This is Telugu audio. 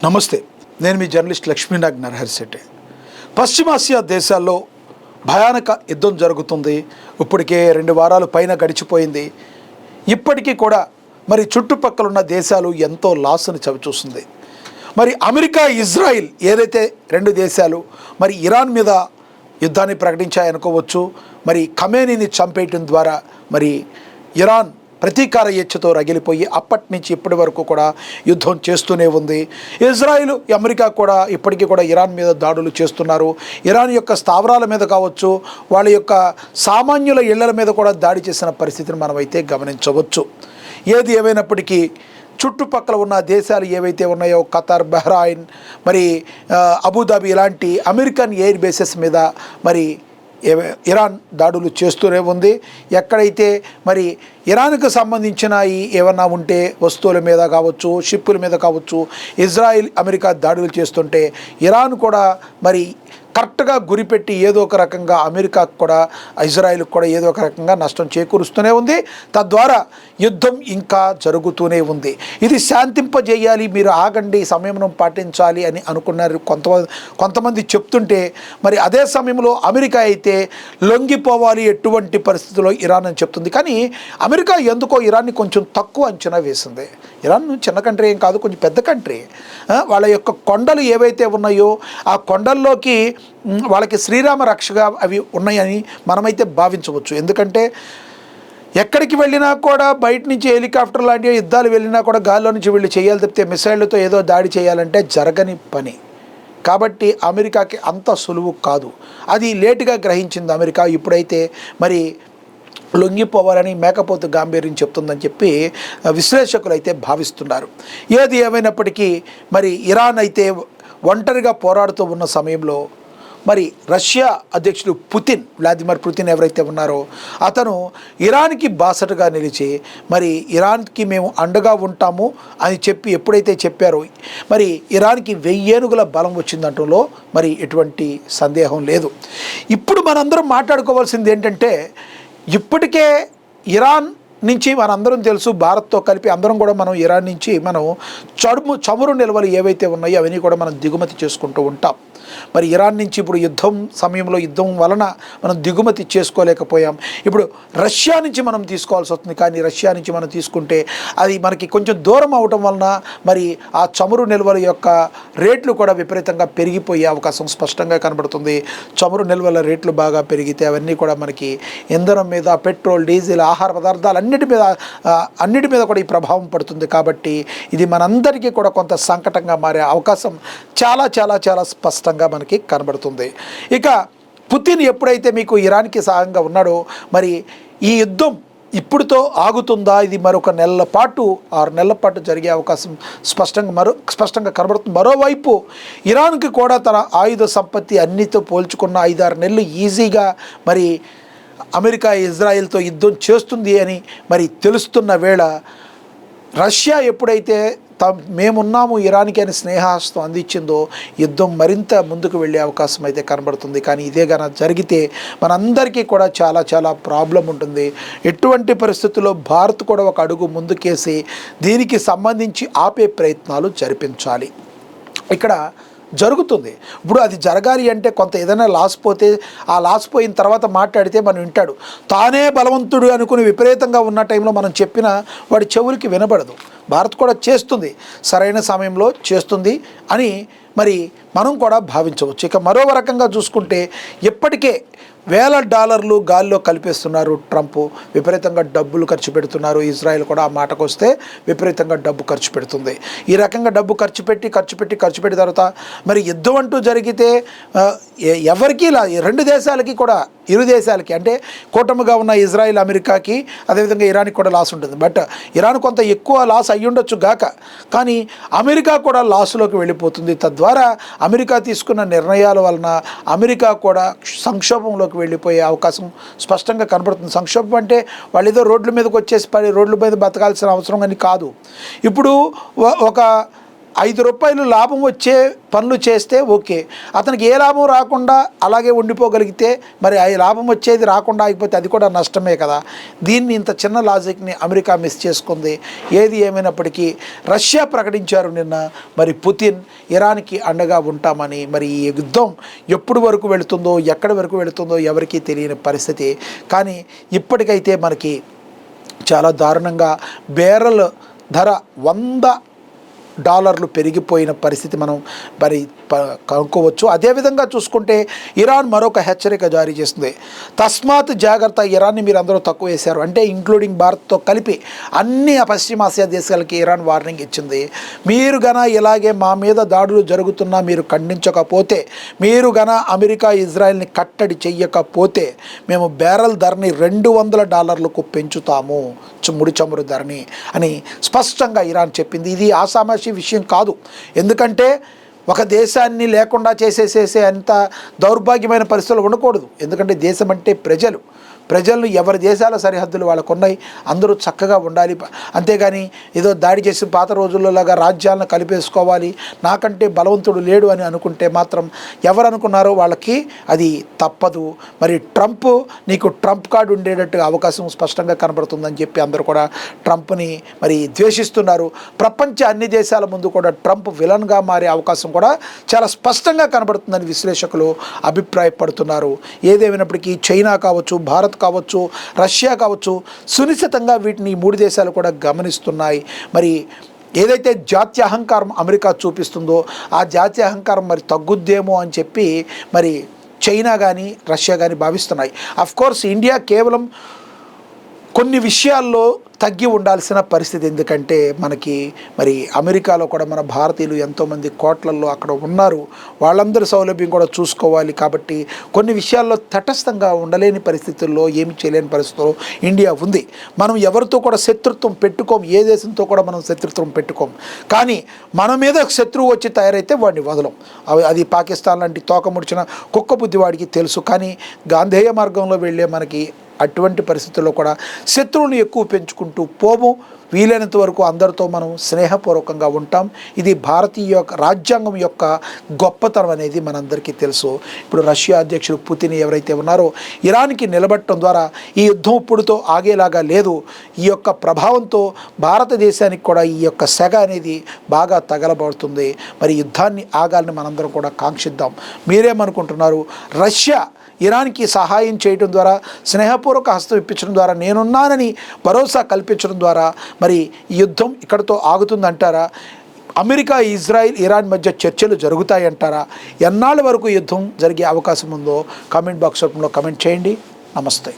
నమస్తే, నేను మీ జర్నలిస్ట్ లక్ష్మీనాగ్ నరహరిశెట్టి. పశ్చిమాసియా దేశాల్లో భయానక యుద్ధం జరుగుతుంది. ఇప్పటికే 2 వారాలు పైన గడిచిపోయింది. ఇప్పటికీ కూడా మరి చుట్టుపక్కల ఉన్న దేశాలు ఎంతో లాస్ని చవిచూస్తుంది. మరి అమెరికా, ఇజ్రాయిల్ ఏదైతే 2 దేశాలు మరి ఇరాన్ మీద యుద్ధాన్ని ప్రకటించాయనుకోవచ్చు. మరి ఖమేనీని చంపేయటం ద్వారా మరి ఇరాన్ ప్రతీకార ఇచ్చతో రగిలిపోయి అప్పటి నుంచి ఇప్పటి వరకు కూడా యుద్ధం చేస్తూనే ఉంది. ఇజ్రాయిల్, అమెరికా కూడా ఇప్పటికీ కూడా ఇరాన్ మీద దాడులు చేస్తున్నారు. ఇరాన్ యొక్క స్థావరాల మీద కావచ్చు, వాళ్ళ యొక్క సామాన్యుల ఇళ్ల మీద కూడా దాడి చేసిన పరిస్థితిని మనమైతే గమనించవచ్చు. ఏది ఏమైనప్పటికీ చుట్టుపక్కల ఉన్న దేశాలు ఏవైతే ఉన్నాయో ఖతార్, బహ్రాయిన్, మరి అబుదాబి ఇలాంటి అమెరికన్ ఎయిర్ బేసెస్ మీద మరి ఇరాన్ దాడులు చేస్తూనే ఉంది. ఎక్కడైతే మరి ఇరాన్కు సంబంధించిన ఏమన్నా ఉంటే వస్తువుల మీద కావచ్చు, షిప్పుల మీద కావచ్చు, ఇజ్రాయిల్, అమెరికా దాడులు చేస్తుంటే ఇరాన్ కూడా మరి కరెక్ట్గా గురిపెట్టి ఏదో ఒక రకంగా అమెరికాకు కూడా, ఇజ్రాయిల్కి కూడా ఏదో ఒక రకంగా నష్టం చేకూరుస్తూనే ఉంది. తద్వారా యుద్ధం ఇంకా జరుగుతూనే ఉంది. ఇది శాంతింపజేయాలి, మీరు ఆగండి, సంయమనం పాటించాలి అని అనుకున్నారు కొంతమంది చెప్తుంటే, మరి అదే సమయంలో అమెరికా అయితే లొంగిపోవాలి ఎటువంటి పరిస్థితుల్లో ఇరాన్ అని చెప్తుంది. కానీ అమెరికా ఎందుకో ఇరాన్ని కొంచెం తక్కువ అంచనా వేసింది. ఇరాన్ చిన్న కంట్రీ ఏం కాదు, కొంచెం పెద్ద కంట్రీ. వాళ్ళ యొక్క కొండలు ఏవైతే ఉన్నాయో ఆ కొండల్లోకి వాళ్ళకి శ్రీరామ రక్షగా అవి ఉన్నాయని మనమైతే భావించవచ్చు. ఎందుకంటే ఎక్కడికి వెళ్ళినా కూడా బయట నుంచి హెలికాప్టర్ లాంటి యుద్ధాలు వెళ్ళినా కూడా గాల్లో నుంచి వీళ్ళు చేయాలి తప్పితే మిసైళ్లతో ఏదో దాడి చేయాలంటే జరగని పని. కాబట్టి అమెరికాకి అంత సులువు కాదు. అది లేటుగా గ్రహించింది అమెరికా. ఇప్పుడైతే మరి లొంగిపోవాలని మేకపోతు గాంభీర్యం చెప్తుందని చెప్పి విశ్లేషకులు అయితే భావిస్తున్నారు. ఏది ఏమైనప్పటికీ మరి ఇరాన్ అయితే ఒంటరిగా పోరాడుతూ ఉన్న సమయంలో మరి రష్యా అధ్యక్షుడు వ్లాదిమిర్ పుతిన్ ఎవరైతే ఉన్నారో అతను ఇరాన్కి బాసటగా నిలిచి మరి ఇరాన్కి మేము అండగా ఉంటాము అని చెప్పి ఎప్పుడైతే చెప్పారో మరి ఇరాన్కి 1000 ఏనుగుల బలం వచ్చిందంటంలో మరి ఎటువంటి సందేహం లేదు. ఇప్పుడు మనందరం మాట్లాడుకోవాల్సింది ఏంటంటే, ఇప్పటికే ఇరాన్ నుంచి మనందరం తెలుసు, భారత్తో కలిపి అందరం కూడా మనం ఇరాన్ నుంచి మనం చమురు నిల్వలు ఏవైతే ఉన్నాయో అవన్నీ కూడా మనం దిగుమతి చేసుకుంటూ ఉంటాం. మరి ఇరాన్ నుంచి ఇప్పుడు యుద్ధం సమయంలో యుద్ధం వలన మనం దిగుమతి చేసుకోలేకపోయాం. ఇప్పుడు రష్యా నుంచి మనం తీసుకోవాల్సి వస్తుంది. కానీ రష్యా నుంచి మనం తీసుకుంటే అది మనకి కొంచెం దూరం అవటం వలన మరి ఆ చమురు నిల్వల యొక్క రేట్లు కూడా విపరీతంగా పెరిగిపోయే అవకాశం స్పష్టంగా కనబడుతుంది. చమురు నిల్వల రేట్లు బాగా పెరిగితే అవన్నీ కూడా మనకి ఇంధనం మీద, పెట్రోల్, డీజిల్, ఆహార పదార్థాలు అన్నిటి మీద కూడా ఈ ప్రభావం పడుతుంది. కాబట్టి ఇది మనందరికీ కూడా కొంత సంకటంగా మారే అవకాశం చాలా చాలా చాలా స్పష్టంగా మనకి కనబడుతుంది. ఇక పుతిన్ ఎప్పుడైతే మీకు ఇరాన్కి సహాయంగా ఉన్నాడో మరి ఈ యుద్ధం ఇప్పుడుతో ఆగుతుందా, ఇది మరొక 6 నెలల పాటు జరిగే అవకాశం స్పష్టంగా కనబడుతుంది. మరోవైపు ఇరాన్కి కూడా తన ఆయుధ సంపత్తి అన్నితో పోల్చుకున్న 5-6 నెలలు ఈజీగా మరి అమెరికా, ఇజ్రాయిల్తో యుద్ధం చేస్తుంది అని మరి తెలుస్తున్న వేళ రష్యా ఎప్పుడైతే మేమున్నాము ఇరాన్కి అని స్నేహాస్తం అందించిందో యుద్ధం మరింత ముందుకు వెళ్ళే అవకాశం అయితే కనబడుతుంది. కానీ ఇదే కనుక జరిగితే మనందరికీ కూడా చాలా చాలా ప్రాబ్లం ఉంటుంది. ఎటువంటి పరిస్థితుల్లో భారత్ కూడా ఒక అడుగు ముందుకేసి దీనికి సంబంధించి ఆపే ప్రయత్నాలు జరిపించాలి. ఇక్కడ జరుగుతుంది. ఇప్పుడు అది జరగాలి అంటే కొంత ఏదైనా లాస్ పోతే ఆ లాస్ పోయిన తర్వాత మాట్లాడితే మనం వింటాడు. తానే బలవంతుడు అనుకుని విపరీతంగా ఉన్న టైంలో మనం చెప్పినా వాడి చెవులకి వినబడదు. భారత్ కూడా చేస్తుంది, సరైన సమయంలో చేస్తుంది అని మరి మనం కూడా భావించవచ్చు. ఇక మరో రకంగా చూసుకుంటే ఇప్పటికే $1,000 గాల్లో కలిపేస్తున్నారు ట్రంప్. విపరీతంగా డబ్బులు ఖర్చు పెడుతున్నారు. ఇజ్రాయెల్ కూడా ఆ మాటకు వస్తే విపరీతంగా డబ్బు ఖర్చు పెడుతుంది. ఈ రకంగా డబ్బు ఖర్చు పెట్టి తర్వాత మరి యుద్ధం అంటూ జరిగితే ఎవరికి 2 దేశాలకి కూడా, ఇరు దేశాలకి అంటే కూటమిగా ఉన్న ఇజ్రాయెల్, అమెరికాకి, అదేవిధంగా ఇరాన్కి కూడా లాస్ ఉంటుంది. బట్ ఇరాన్ కొంత ఎక్కువ లాస్ అయ్యుండొచ్చు గాక, కానీ అమెరికా కూడా లాస్లోకి వెళ్ళిపోతుంది. తద్వారా అమెరికా తీసుకున్న నిర్ణయాల వలన అమెరికా కూడా సంక్షోభంలోకి వెళ్ళిపోయే అవకాశం స్పష్టంగా కనబడుతుంది. సంక్షోభం అంటే వాళ్ళు ఏదో రోడ్ల మీదకి వచ్చేసి రోడ్ల మీద బతకాల్సిన అవసరం అని కాదు. ఇప్పుడు ఒక రూ. 5 లాభం వచ్చే పనులు చేస్తే ఓకే, అతనికి ఏ లాభం రాకుండా అలాగే ఉండిపోగలిగితే మరి ఆ లాభం వచ్చేది రాకుండా అయిపోతే అది కూడా నష్టమే కదా. దీన్ని ఇంత చిన్న లాజిక్ని అమెరికా మిస్ చేసుకుంది. ఏది ఏమైనప్పటికీ రష్యా ప్రకటించారు నిన్న మరి పుతిన్ ఇరాన్కి అండగా ఉంటామని. మరి ఈ యుద్ధం ఎప్పుడు వరకు వెళుతుందో ఎక్కడి వరకు వెళుతుందో ఎవరికీ తెలియని పరిస్థితి. కానీ ఇప్పటికైతే మనకి చాలా దారుణంగా బేరల్ ధర $100 పెరిగిపోయిన పరిస్థితి మనం మరి కనుక్కోవచ్చు. అదేవిధంగా చూసుకుంటే ఇరాన్ మరొక హెచ్చరిక జారీ చేస్తుంది. తస్మాత్ జాగ్రత్త, ఇరాన్ని మీరు అందరూ తక్కువ వేశారు అంటే ఇంక్లూడింగ్ భారత్తో కలిపి అన్ని పశ్చిమాసియా దేశాలకి ఇరాన్ వార్నింగ్ ఇచ్చింది. మీరు గన ఇలాగే మా మీద దాడులు జరుగుతున్నా మీరు ఖండించకపోతే, మీరు గన అమెరికా ఇజ్రాయెల్ని కట్టడి చెయ్యకపోతే మేము బ్యారెల్ ధరని $200కు పెంచుతాము, ముడి చమురు ధరని అని స్పష్టంగా ఇరాన్ చెప్పింది. ఇది ఆసామాషి విషయం కాదు. ఎందుకంటే ఒక దేశాన్ని లేకుండా చేసేసేసే అంత దౌర్భాగ్యమైన పరిస్థితులు ఉండకూడదు. ఎందుకంటే దేశం అంటే ప్రజలు ఎవరి దేశాల సరిహద్దులు వాళ్ళకు ఉన్నాయి, అందరూ చక్కగా ఉండాలి. అంతేగాని ఏదో దాడి చేసి పాత రోజుల్లోలాగా రాజ్యాలను కలిపేసుకోవాలి, నాకంటే బలవంతుడు లేడు అని అనుకుంటే మాత్రం ఎవరు అనుకున్నారో వాళ్ళకి అది తప్పదు. మరి నీకు ట్రంప్ కార్డు ఉండేటట్టుగా అవకాశం స్పష్టంగా కనబడుతుందని చెప్పి అందరూ కూడా ట్రంప్ని మరి ద్వేషిస్తున్నారు. ప్రపంచ అన్ని దేశాల ముందు కూడా ట్రంప్ విలన్గా మారే అవకాశం కూడా చాలా స్పష్టంగా కనబడుతుందని విశ్లేషకులు అభిప్రాయపడుతున్నారు. ఏదేమైనప్పటికీ చైనా కావచ్చు, భారత్ కావచ్చు, రష్యా కావచ్చు, సునిశ్చితంగా వీటిని 3 దేశాలు కూడా గమనిస్తున్నాయి. మరి ఏదైతే జాతీయ అహంకారం అమెరికా చూపిస్తుందో ఆ జాతీయ అహంకారం మరి తగ్గుద్దేమో అని చెప్పి మరి చైనా కానీ రష్యా కానీ భావిస్తున్నాయి. అఫ్కోర్స్ ఇండియా కేవలం కొన్ని విషయాల్లో తగ్గి ఉండాల్సిన పరిస్థితి. ఎందుకంటే మనకి మరి అమెరికాలో కూడా మన భారతీయులు ఎంతోమంది కోట్లల్లో అక్కడ ఉన్నారు, వాళ్ళందరి సౌలభ్యం కూడా చూసుకోవాలి. కాబట్టి కొన్ని విషయాల్లో తటస్థంగా ఉండలేని పరిస్థితుల్లో, ఏమి చేయలేని పరిస్థితుల్లో ఇండియా ఉంది. మనం ఎవరితో కూడా శత్రుత్వం పెట్టుకోం, ఏ దేశంతో కూడా మనం శత్రుత్వం పెట్టుకోం. కానీ మన మీద శత్రువు వచ్చి తయారైతే వాడిని వదలం. అది పాకిస్తాన్ లాంటి తోక ముడిచిన కుక్క బుద్ధి వాడికి తెలుసు. కానీ గాంధేయ మార్గంలో వెళ్ళే మనకి అటువంటి పరిస్థితుల్లో కూడా శత్రువుని ఎక్కువ పెంచుకుంటూ పోము. వీలైనంత వరకు అందరితో మనం స్నేహపూర్వకంగా ఉంటాం. ఇది భారతీయ రాజ్యాంగం యొక్క గొప్పతనం అనేది మనందరికీ తెలుసు. ఇప్పుడు రష్యా అధ్యక్షుడు పుతిన్ ఎవరైతే ఉన్నారో ఇరాన్కి నిలబడటం ద్వారా ఈ యుద్ధం ఇప్పుడుతో ఆగేలాగా లేదు. ఈ యొక్క ప్రభావంతో భారతదేశానికి కూడా ఈ యొక్క సెగ అనేది బాగా తగలబడుతుంది. మరి యుద్ధాన్ని ఆగాలని మనందరం కూడా కాంక్షిద్దాం. మీరేమనుకుంటున్నారు? రష్యా ఇరాన్కి సహాయం చేయడం ద్వారా, స్నేహపూర్వక హస్తం ఇప్పించడం ద్వారా, నేనున్నానని భరోసా కల్పించడం ద్వారా మరి ఈ యుద్ధం ఇక్కడితో ఆగుతుందంటారా? అమెరికా, ఇజ్రాయిల్, ఇరాన్ మధ్య చర్చలు జరుగుతాయంటారా? ఎన్నాళ్ళ వరకు యుద్ధం జరిగే అవకాశం ఉందో కామెంట్ బాక్స్ రూపంలో కామెంట్ చేయండి. నమస్తే.